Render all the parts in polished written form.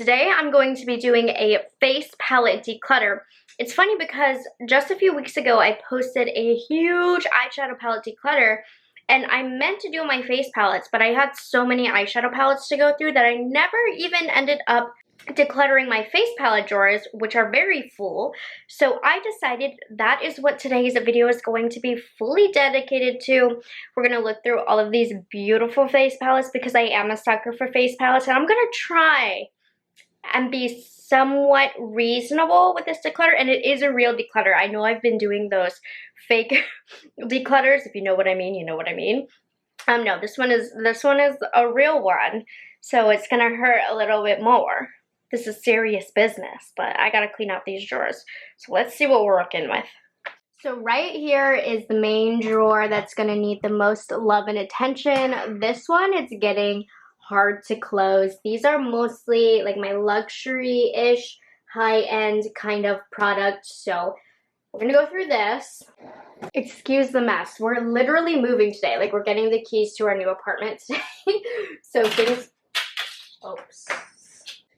today I'm going to be doing a face palette declutter. It's funny because just a few weeks ago I posted a huge eyeshadow palette declutter, and I meant to do my face palettes, but I had so many eyeshadow palettes to go through that I never even ended up decluttering my face palette drawers, which are very full. So I decided that is what today's video is going to be fully dedicated to. We're going to look through all of these beautiful face palettes because I am a sucker for face palettes, and I'm going to try and be somewhat reasonable with this declutter. And it is a real declutter. I know I've been doing those fake declutters. If you know what I mean, you know what I mean. No, this one is a real one, so it's gonna hurt a little bit more. This is serious business, but I gotta clean out these drawers. So let's see what we're working with. So right here is the main drawer that's gonna need the most love and attention. This one, it's getting hard to close. These are mostly like my luxury-ish, high-end kind of product. So we're gonna go through this. Excuse the mess. We're literally moving today. Like, we're getting the keys to our new apartment today. So things, oops.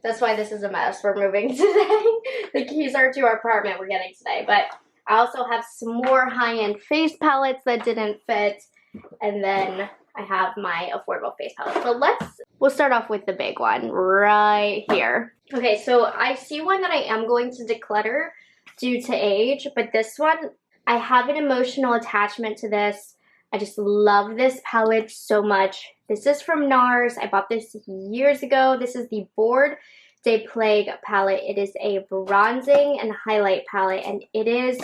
That's why this is a mess. We're moving today. The keys are to our apartment we're getting today. But I also have some more high-end face palettes that didn't fit. And then I have my affordable face palette. But we'll start off with the big one right here. Okay, so I see one that I am going to declutter due to age, but this one, I have an emotional attachment to this. I just love this palette so much. This is from NARS. I bought this years ago. This is the Board Day Plague palette. It is a bronzing and highlight palette, and it is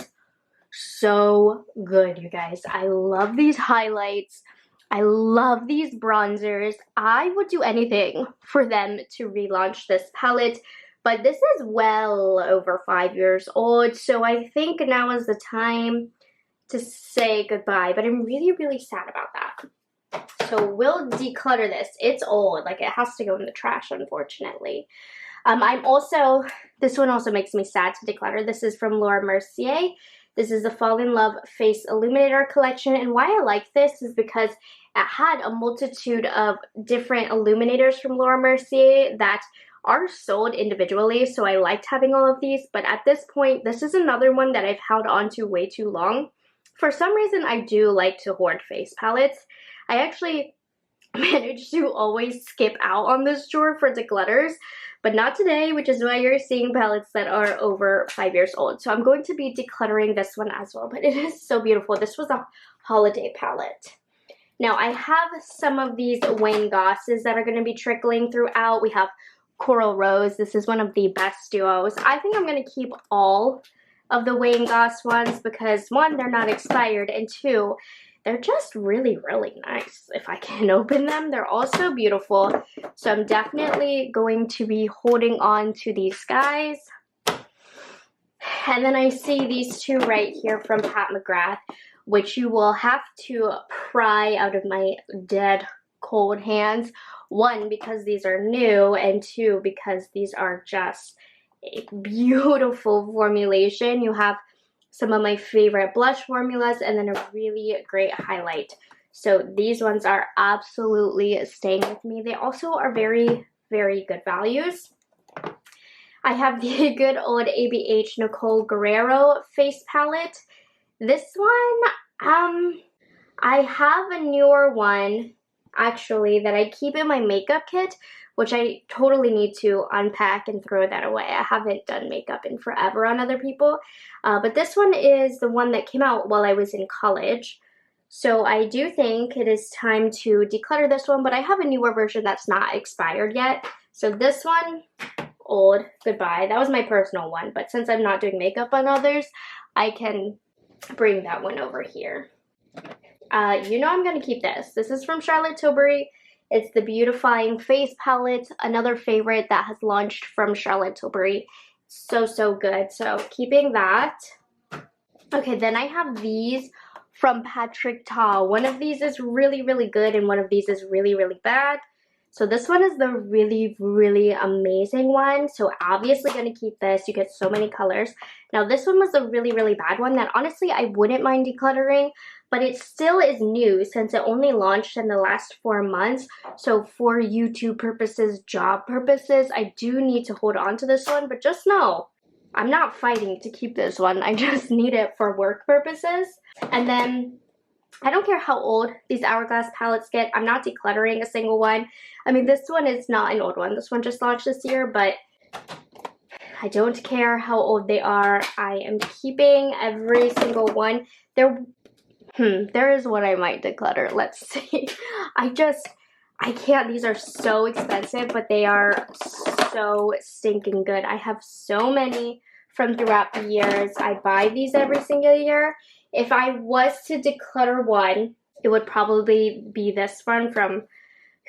so good, you guys. I love these highlights. I love these bronzers. I would do anything for them to relaunch this palette. But this is well over 5 years old, so I think now is the time to say goodbye. But I'm really, really sad about that. So we'll declutter this. It's old. Like, it has to go in the trash, unfortunately. This one also makes me sad to declutter. This is from Laura Mercier. This is the Fall in Love Face Illuminator collection. And why I like this is because it had a multitude of different illuminators from Laura Mercier that are sold individually, so I liked having all of these. But at this point, this is another one that I've held on to way too long. For some reason, I do like to hoard face palettes. I actually managed to always skip out on this drawer for declutters, but not today, which is why you're seeing palettes that are over 5 years old. So I'm going to be decluttering this one as well, but it is so beautiful. This was a holiday palette. Now, I have some of these Wayne Gosses that are going to be trickling throughout. We have Coral Rose. This is one of the best duos. I think I'm going to keep all of the Wayne Goss ones because, one, they're not expired, and two, they're just really, really nice. If I can open them, they're also beautiful. So I'm definitely going to be holding on to these guys. And then I see these two right here from Pat McGrath, which you will have to pry out of my dead cold hands. One, because these are new, and two, because these are just a beautiful formulation. You have some of my favorite blush formulas and then a really great highlight. So these ones are absolutely staying with me. They also are very, very good values. I have the good old ABH Nicole Guerrero face palette. This one, I have a newer one actually that I keep in my makeup kit, which I totally need to unpack and throw that away. I haven't done makeup in forever on other people, but this one is the one that came out while I was in college. So I do think it is time to declutter this one, but I have a newer version that's not expired yet. So this one, old, goodbye. That was my personal one, but since I'm not doing makeup on others, I can bring that one over here. You know I'm going to keep this. This is from Charlotte Tilbury. It's the Beautifying Face Palette, another favorite that has launched from Charlotte Tilbury. So, so good. So keeping that. Okay, then I have these from Patrick Ta. One of these is really, really good, and one of these is really, really bad. So this one is the really, really amazing one. So obviously going to keep this. You get so many colors. Now this one was a really, really bad one that honestly I wouldn't mind decluttering, but it still is new since it only launched in the last 4 months. So for YouTube purposes, job purposes, I do need to hold on to this one, but just know, I'm not fighting to keep this one. I just need it for work purposes. And then I don't care how old these Hourglass palettes get. I'm not decluttering a single one. I mean, this one is not an old one. This one just launched this year, but I don't care how old they are. I am keeping every single one. There is one I might declutter. Let's see. I can't. These are so expensive, but they are so stinking good. I have so many from throughout the years. I buy these every single year. If I was to declutter one, it would probably be this one from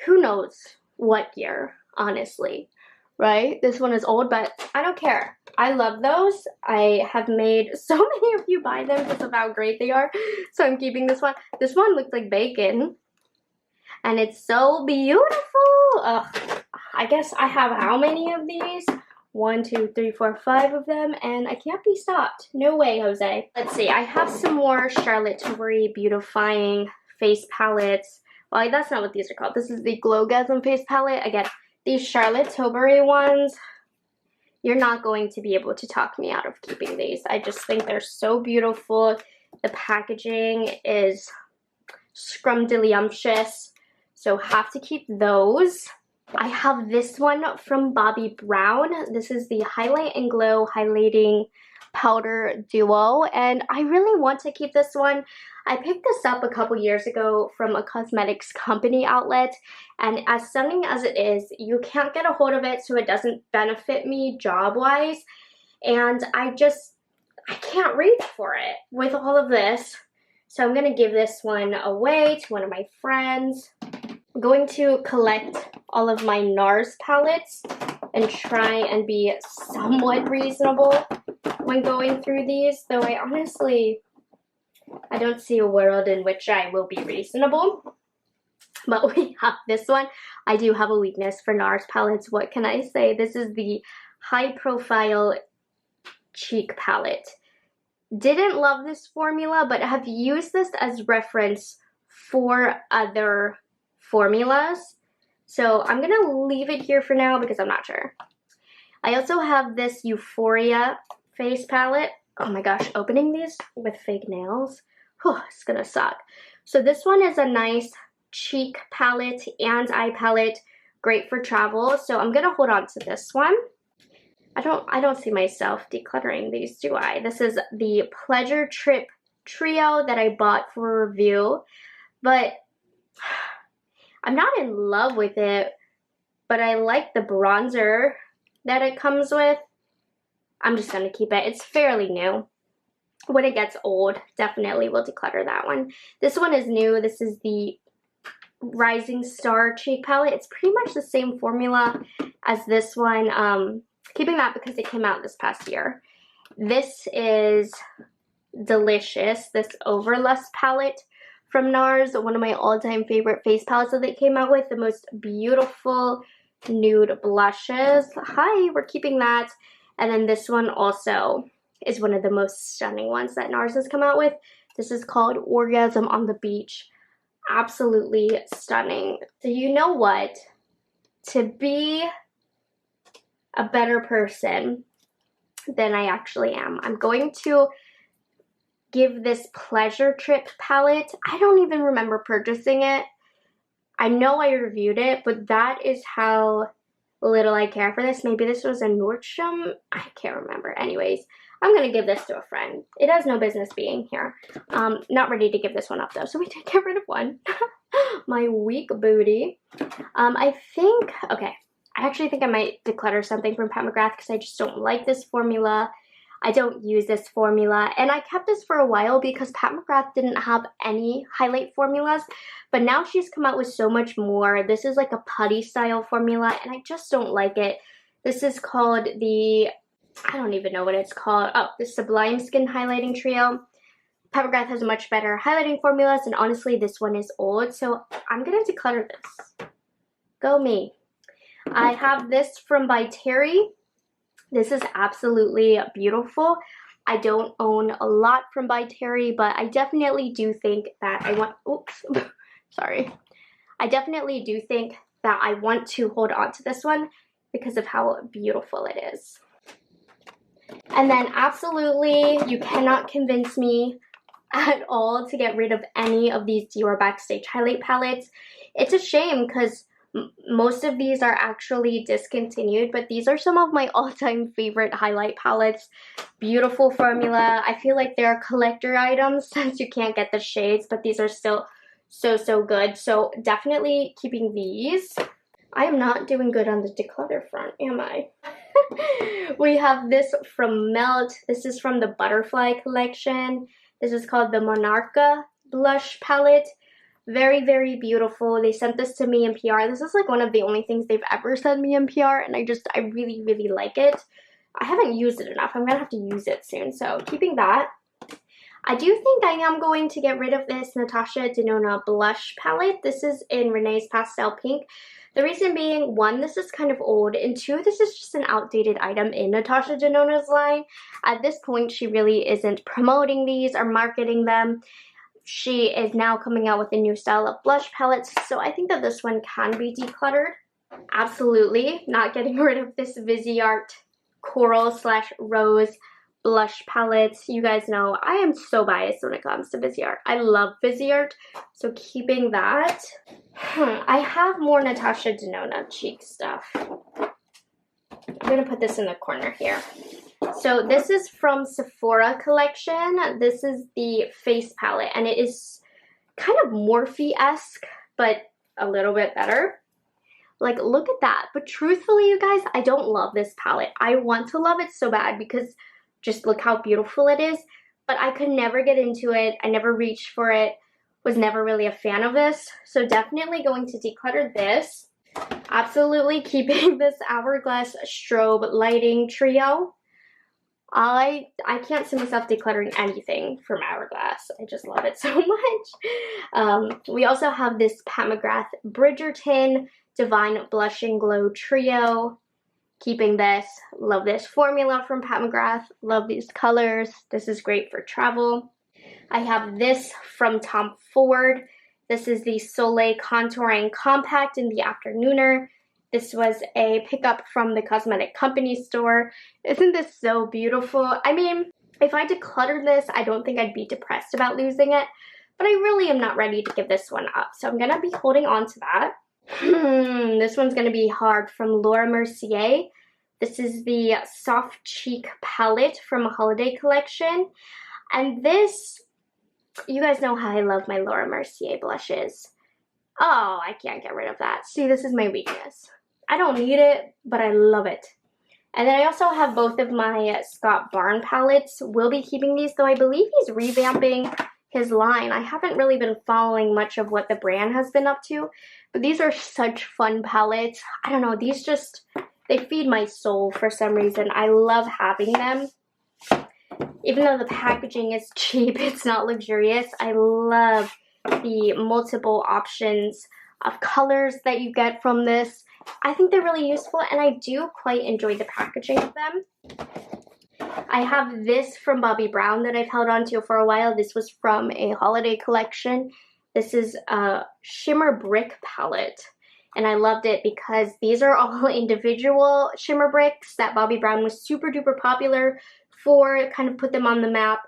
who knows what year, honestly. Right? This one is old, but I don't care. I love those. I have made so many of you buy them because of how great they are. So I'm keeping this one. This one looks like bacon. And it's so beautiful. Ugh. I guess I have how many of these? 1, 2, 3, 4, 5 of them. And I can't be stopped. No way, Jose. Let's see. I have some more Charlotte Tilbury Beautifying face palettes. Well, that's not what these are called. This is the Glowgasm face palette. Again, these Charlotte Tilbury ones, you're not going to be able to talk me out of keeping these. I just think they're so beautiful. The packaging is scrumdiddlyumptious, so have to keep those. I have this one from Bobbi Brown. This is the Highlight and Glow Highlighting Powder Duo, and I really want to keep this one. I picked this up a couple years ago from a cosmetics company outlet, and as stunning as it is, you can't get a hold of it, so it doesn't benefit me job-wise, and I can't reach for it with all of this, so I'm going to give this one away to one of my friends. I'm going to collect all of my NARS palettes and try and be somewhat reasonable when going through these, though I don't see a world in which I will be reasonable. But we have this one. I do have a weakness for NARS palettes. What can I say? This is the High Profile Cheek Palette. Didn't love this formula, but have used this as reference for other formulas. So I'm going to leave it here for now because I'm not sure. I also have this Euphoria face palette. Oh my gosh, opening these with fake nails, it's gonna suck. So this one is a nice cheek palette and eye palette, great for travel. So I'm gonna hold on to this one. I don't see myself decluttering these, do I? This is the Pleasure Trip Trio that I bought for review, but I'm not in love with it, but I like the bronzer that it comes with. I'm just going to keep it. It's fairly new. When it gets old, definitely will declutter that one. This one is new. This is the Rising Star Cheek Palette. It's pretty much the same formula as this one. Keeping that because it came out this past year. This is delicious. This Overlust palette from NARS, one of my all-time favorite face palettes that they came out with. The most beautiful nude blushes. Hi, we're keeping that. And then this one also is one of the most stunning ones that NARS has come out with. This is called Orgasm on the Beach. Absolutely stunning. So you know what? To be a better person than I actually am, I'm going to give this Pleasure Trip palette. I don't even remember purchasing it. I know I reviewed it, but that is how little I care for this. Maybe this was a Nordstrom. I can't remember. Anyways, I'm going to give this to a friend. It has no business being here. Not ready to give this one up though, so we did get rid of one. My weak booty. I actually think I might declutter something from Pat McGrath because I just don't like this formula. I don't use this formula, and I kept this for a while because Pat McGrath didn't have any highlight formulas, but now she's come out with so much more. This is like a putty style formula, and I just don't like it. This is called the, I don't even know what it's called. Oh, the Sublime Skin Highlighting Trio. Pat McGrath has much better highlighting formulas, and honestly, this one is old, so I'm going to declutter this. Go me. I have this from by Terry. This is absolutely beautiful. I don't own a lot from By Terry, but I definitely do think that I want, oops, sorry. I definitely do think that I want to hold on to this one because of how beautiful it is. And then absolutely, you cannot convince me at all to get rid of any of these Dior Backstage highlight palettes. It's a shame because most of these are actually discontinued, but these are some of my all-time favorite highlight palettes. Beautiful formula. I feel like they're collector items since you can't get the shades, but these are still so good. So definitely keeping these. I am not doing good on the declutter front, am I? We have this from Melt. This is from the Butterfly collection. This is called the Monarcha blush palette. Very beautiful. They sent this to me in PR. This is like one of the only things they've ever sent me in PR, and I really like it. I haven't used it enough. I'm gonna have to use it soon, so keeping that. I do think I am going to get rid of this Natasha Denona blush palette. This is in Renee's Pastel Pink. The reason being, one, this is kind of old, and two, this is just an outdated item in Natasha Denona's line. At this point, she really isn't promoting these or marketing them. She is now coming out with a new style of blush palettes, so I think that this one can be decluttered. Absolutely not getting rid of this Viseart Coral / Rose blush palettes. You guys know I am so biased when it comes to Viseart. I love Viseart, so keeping that. I have more Natasha Denona cheek stuff. I'm gonna put this in the corner here. So this is from Sephora collection. This is the face palette, and it is kind of Morphe-esque, but a little bit better. Like, look at that. But truthfully, you guys, I don't love this palette. I want to love it so bad because just look how beautiful it is, but I could never get into it. I never reached for it, was never really a fan of this. So definitely going to declutter this. Absolutely keeping this Hourglass strobe lighting trio. I can't see myself decluttering anything from Hourglass. I just love it so much. We also have this Pat McGrath Bridgerton Divine Blush and Glow trio. Keeping this. Love this formula from Pat McGrath. Love these colors. This is great for travel. I have this from Tom Ford. This is the Soleil Contouring Compact in the Afternooner. This was a pickup from the cosmetic company store. Isn't this so beautiful? I mean, if I decluttered this, I don't think I'd be depressed about losing it, but I really am not ready to give this one up. So I'm gonna be holding on to that. This one's gonna be hard, from Laura Mercier. This is the Soft Cheek palette from a holiday collection. And this, you guys know how I love my Laura Mercier blushes. Oh, I can't get rid of that. See, this is my weakness. I don't need it, but I love it. And then I also have both of my Scott Barn palettes. We'll be keeping these, though I believe he's revamping his line. I haven't really been following much of what the brand has been up to, but these are such fun palettes. I don't know, these just, they feed my soul for some reason. I love having them. Even though the packaging is cheap, it's not luxurious. I love the multiple options of colors that you get from this. I think they're really useful, and I do quite enjoy the packaging of them. I have this from Bobbi Brown that I've held on to for a while. This was from a holiday collection. This is a shimmer brick palette, and I loved it because these are all individual shimmer bricks that Bobbi Brown was super duper popular for, kind of put them on the map,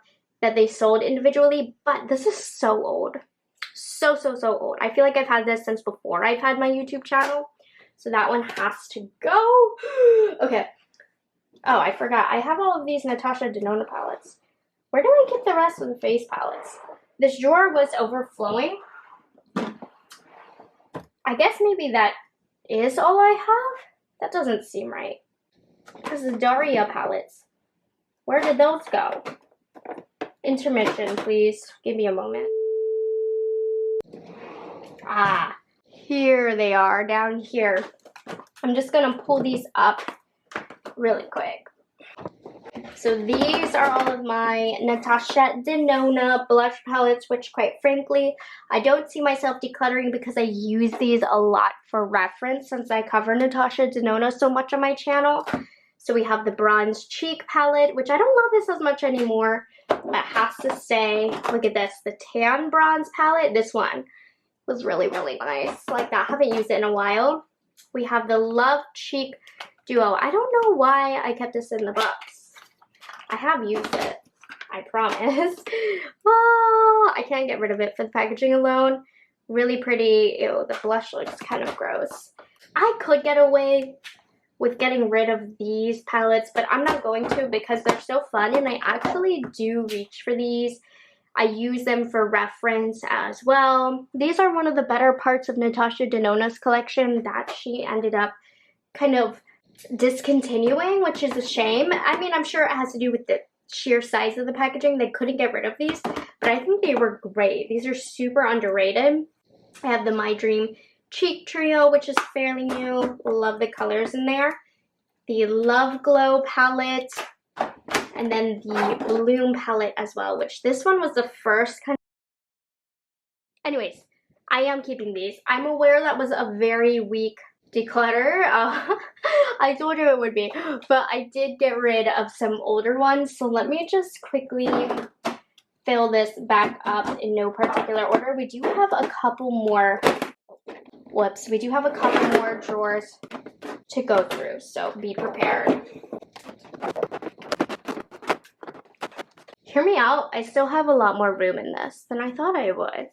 that they sold individually. But this is so old. So old. I feel like I've had this since before I've had my YouTube channel. So that one has to go. Okay. Oh, I forgot. I have all of these Natasha Denona palettes. Where do I get the rest of the face palettes? This drawer was overflowing. I guess maybe that is all I have? That doesn't seem right. This is Daria palettes. Where did those go? Intermission, please. Give me a moment. Ah, here they are, down here. I'm just gonna pull these up really quick. So these are all of my Natasha Denona blush palettes, which quite frankly, I don't see myself decluttering because I use these a lot for reference since I cover Natasha Denona so much on my channel. So we have the Bronze Cheek palette, which I don't love this as much anymore, but it has to stay. Look at this, the Tan Bronze palette. This one was really, really nice. Like that. Haven't used it in a while. We have the Love Cheek Duo. I don't know why I kept this in the box. I have used it, I promise. Oh, I can't get rid of it for the packaging alone. Really pretty. Ew, the blush looks kind of gross. I could get away with getting rid of these palettes, but I'm not going to because they're so fun and I actually do reach for these. I use them for reference as well. These are one of the better parts of Natasha Denona's collection that she ended up kind of discontinuing, which is a shame. I mean, I'm sure it has to do with the sheer size of the packaging. They couldn't get rid of these, but I think they were great. These are super underrated. I have the My Dream Cheek Trio, which is fairly new. Love the colors in there. The Love Glow palette, and then the Bloom palette as well, which this one was the first kind of... Anyways, I am keeping these. I'm aware that was a very weak declutter. I told you it would be, but I did get rid of some older ones, so let me just quickly fill this back up in no particular order. We do have a couple more, we do have a couple more drawers to go through, so be prepared. Hear me out, I still have a lot more room in this than I thought I would.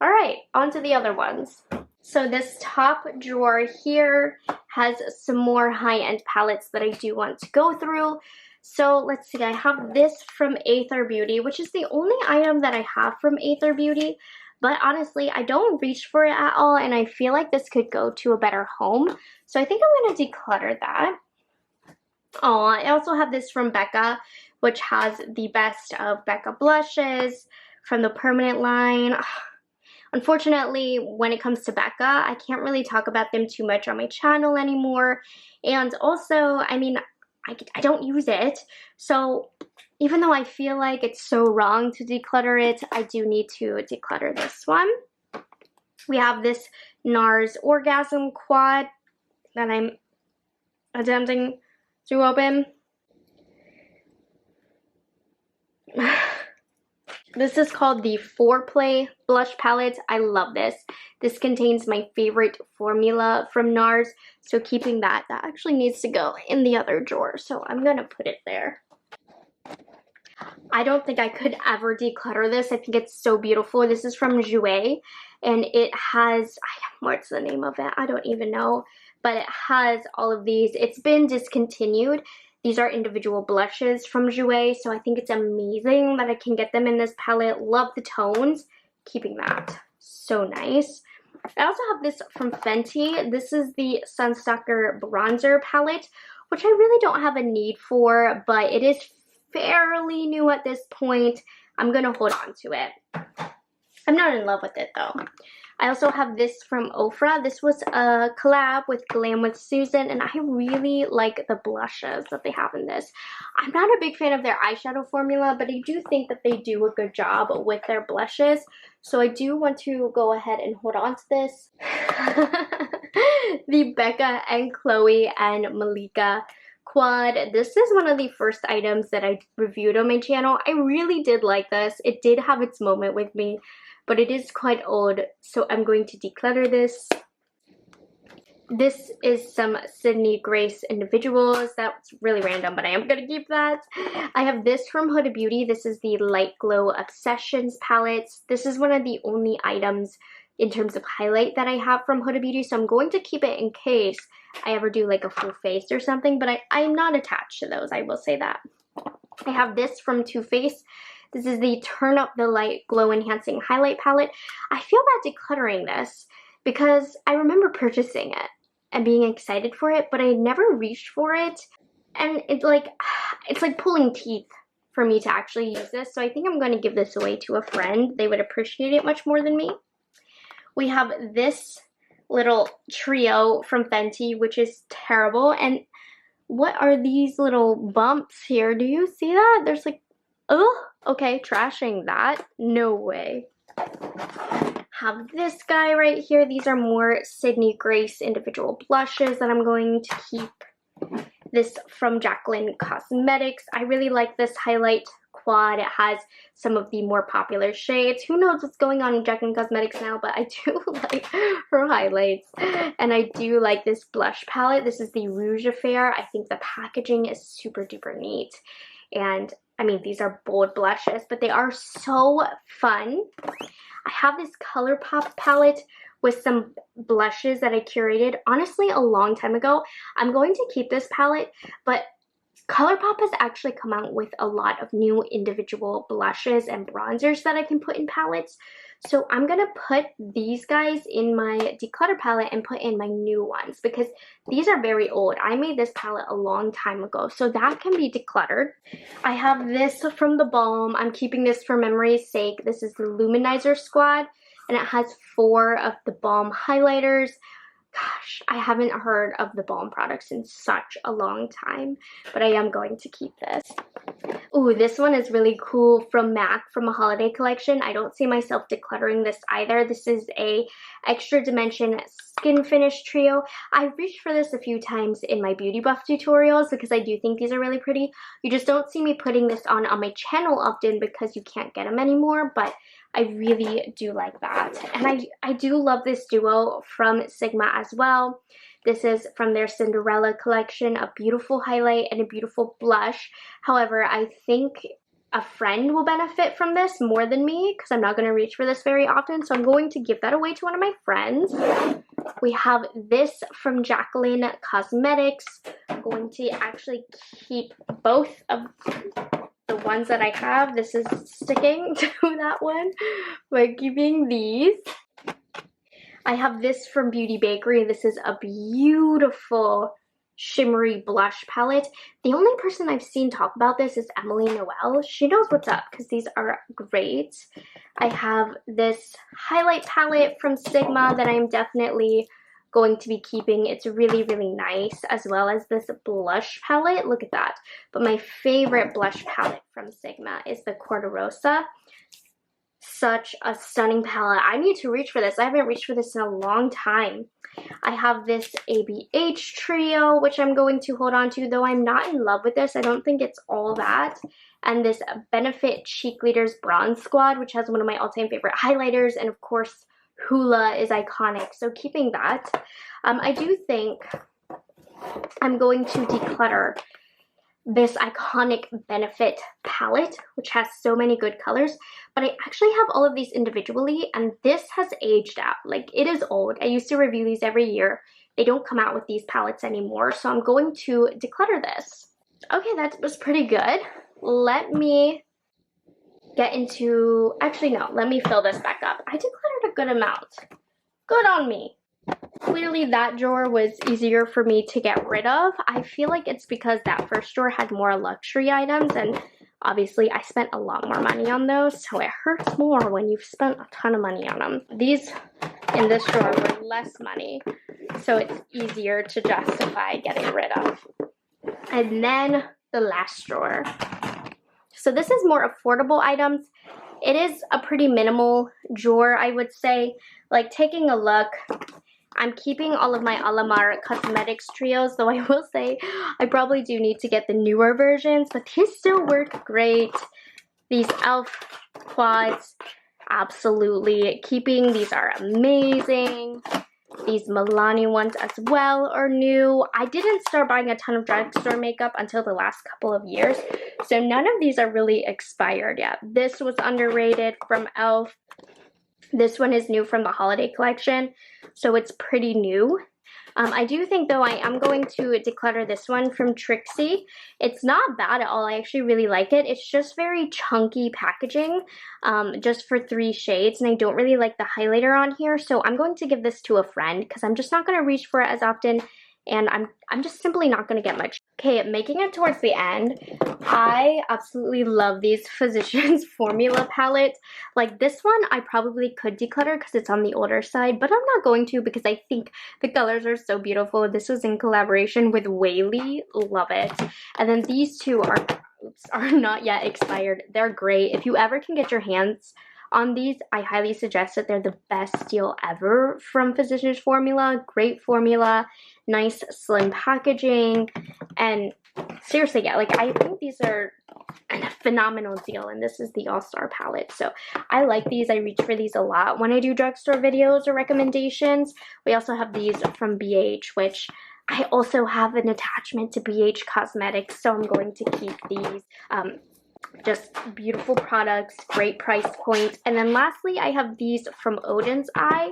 Alright, on to the other ones. So this top drawer here has some more high-end palettes that I do want to go through. So let's see, I have this from Rephr Beauty, which is the only item that I have from Rephr Beauty. But honestly, I don't reach for it at all, and I feel like this could go to a better home. So I think I'm going to declutter that. Oh, I also have this from Becca, which has the best of Becca blushes from the permanent line. Unfortunately, when it comes to Becca, I can't really talk about them too much on my channel anymore. And also, I mean, I don't use it. So even though I feel like it's so wrong to declutter it, I do need to declutter this one. We have this NARS Orgasm Quad that I'm attempting to open. This is called the Foreplay Blush Palette. I love this. This contains my favorite formula from NARS. So keeping that actually needs to go in the other drawer. So I'm going to put it there. I don't think I could ever declutter this. I think it's so beautiful. This is from Jouer. And it has, what's the name of it? I don't even know. But it has all of these. It's been discontinued. These are individual blushes from Jouer, so I think it's amazing that I can get them in this palette. Love the tones. Keeping that. So nice. I also have this from Fenty. This is the Sunstalker Bronzer palette, which I really don't have a need for, but it is fairly new at this point. I'm going to hold on to it. I'm not in love with it, though. I also have this from Ofra. This was a collab with Glam with Susan, and I really like the blushes that they have in this. I'm not a big fan of their eyeshadow formula, but I do think that they do a good job with their blushes. So I do want to go ahead and hold on to this. The Becca and Chloe and Malika Quad. This is one of the first items that I reviewed on my channel. I really did like this. It did have its moment with me, but it is quite old, so I'm going to declutter this. This is some Sydney Grace Individuals. That's really random, but I am going to keep that. I have this from Huda Beauty. This is the Light Glow Obsessions palette. This is one of the only items in terms of highlight that I have from Huda Beauty, so I'm going to keep it in case I ever do like a full face or something, but I'm not attached to those, I will say that. I have this from Too Faced. This is the Turn Up the Light Glow Enhancing Highlight Palette. I feel bad decluttering this because I remember purchasing it and being excited for it, but I never reached for it. And it's like pulling teeth for me to actually use this. So I think I'm going to give this away to a friend. They would appreciate it much more than me. We have this little trio from Fenty, which is terrible. And what are these little bumps here? Do you see that? There's like, oh, okay, trashing that. No way. Have this guy right here. These are more Sydney Grace individual blushes that I'm going to keep. this from Jaclyn Cosmetics. I really like this highlight quad. It has some of the more popular shades. Who knows what's going on in Jaclyn Cosmetics now, but I do like her highlights. And I do like this blush palette. This is the Rouge Affair. I think the packaging is super duper neat. And I mean, these are bold blushes, but they are so fun. I have this ColourPop palette with some blushes that I curated, honestly, a long time ago. I'm going to keep this palette, but ColourPop has actually come out with a lot of new individual blushes and bronzers that I can put in palettes. So I'm going to put these guys in my declutter palette and put in my new ones because these are very old. I made this palette a long time ago, so that can be decluttered. I have this from the Balm. I'm keeping this for memory's sake. This is the Luminizer Squad, and it has 4 of the Balm highlighters. Gosh, I haven't heard of the Balm products in such a long time, but I am going to keep this. Ooh, this one is really cool from MAC, from a holiday collection. I don't see myself decluttering this either. This is a Extra Dimension Skin Finish Trio. I've reached for this a few times in my beauty buff tutorials because I do think these are really pretty. You just don't see me putting this on my channel often because you can't get them anymore, but I really do like that. And I do love this duo from Sigma as well. This is from their Cinderella collection, a beautiful highlight and a beautiful blush. However, I think a friend will benefit from this more than me because I'm not going to reach for this very often. So I'm going to give that away to one of my friends. We have this from Jaclyn Cosmetics. I'm going to actually keep both of the ones that I have. This is sticking to that one by keeping these. I have this from Beauty Bakery. This is a beautiful shimmery blush palette. The only person I've seen talk about this is Emily Noel. She knows what's up because these are great. I have this highlight palette from Sigma that I'm definitely going to be keeping. It's really, really nice, as well as this blush palette. Look at that. But my favorite blush palette from Sigma is the Corderosa. Such a stunning palette. I need to reach for this. I haven't reached for this in a long time. I have this ABH trio, which I'm going to hold on to, though I'm not in love with this. I don't think it's all that. And this Benefit Cheek Leaders Bronze Squad, which has one of my all-time favorite highlighters. And of course, Hoola is iconic, so keeping that. I do think I'm going to declutter this iconic Benefit palette, which has so many good colors, but I actually have all of these individually, and this has aged out. Like, it is old. I used to review these every year. They don't come out with these palettes anymore, so I'm going to declutter this. Okay, that was pretty good. Let me get into, actually no, let me fill this back up. I decluttered a good amount. Good on me. Clearly that drawer was easier for me to get rid of. I feel like it's because that first drawer had more luxury items, and obviously I spent a lot more money on those, so it hurts more when you've spent a ton of money on them. These in this drawer were less money, so it's easier to justify getting rid of. And then the last drawer. So this is more affordable items. It is a pretty minimal drawer, I would say. Like, taking a look, I'm keeping all of my Alamar Cosmetics trios, though I will say I probably do need to get the newer versions, but these still work great. These e.l.f. quads, absolutely keeping. These are amazing. These Milani ones as well are new. I didn't start buying a ton of drugstore makeup until the last couple of years, so none of these are really expired yet. This was underrated from e.l.f. This one is new from the holiday collection, so it's pretty new. I do think, though, I am going to declutter this one from Trixie. It's not bad at all. I actually really like it. It's just very chunky packaging, just for 3 shades, and I don't really like the highlighter on here, so I'm going to give this to a friend because I'm just not going to reach for it as often, and I'm just simply not going to get much. Okay, making it towards the end, I absolutely love these Physicians Formula palettes. Like, this one I probably could declutter because it's on the older side, but I'm not going to because I think the colors are so beautiful. This was in collaboration with Whaley. Love it. And then these two are not yet expired. They're great. If you ever can get your hands on these. I highly suggest it. They're the best deal ever from Physicians Formula. Great formula, nice slim packaging, and seriously, yeah, like I think these are a phenomenal deal, and this is the All-Star palette. So I like these. I reach for these a lot when I do drugstore videos or recommendations. We also have these from BH, which I also have an attachment to BH Cosmetics, so I'm going to keep these. Just beautiful products, great price point. And then lastly, I have these from Odin's Eye.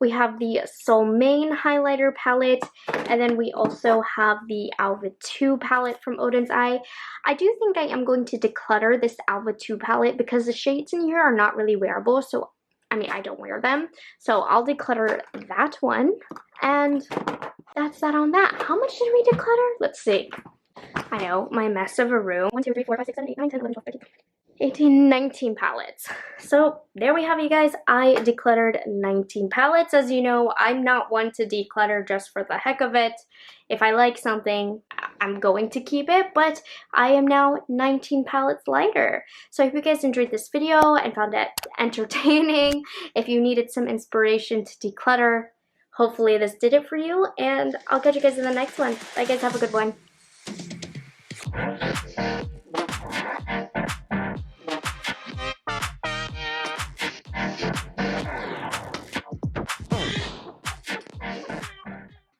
We have the Soulmane highlighter palette, and then we also have the Alva 2 palette from Odin's Eye. I do think I am going to declutter this Alva 2 palette because the shades in here are not really wearable, so I mean, I don't wear them. So I'll declutter that one, and that's that on that. How much did we declutter? Let's see. I know, my mess of a room. 1, 2, 3, 4, 5, 6, 7, 8, 9, 10, 11, 12, 13, 18, 19 palettes. So there we have you guys. I decluttered 19 palettes. As you know, I'm not one to declutter just for the heck of it. If I like something, I'm going to keep it, but I am now 19 palettes lighter. So I hope you guys enjoyed this video and found it entertaining. If you needed some inspiration to declutter, hopefully this did it for you, and I'll catch you guys in the next one. Bye guys, have a good one.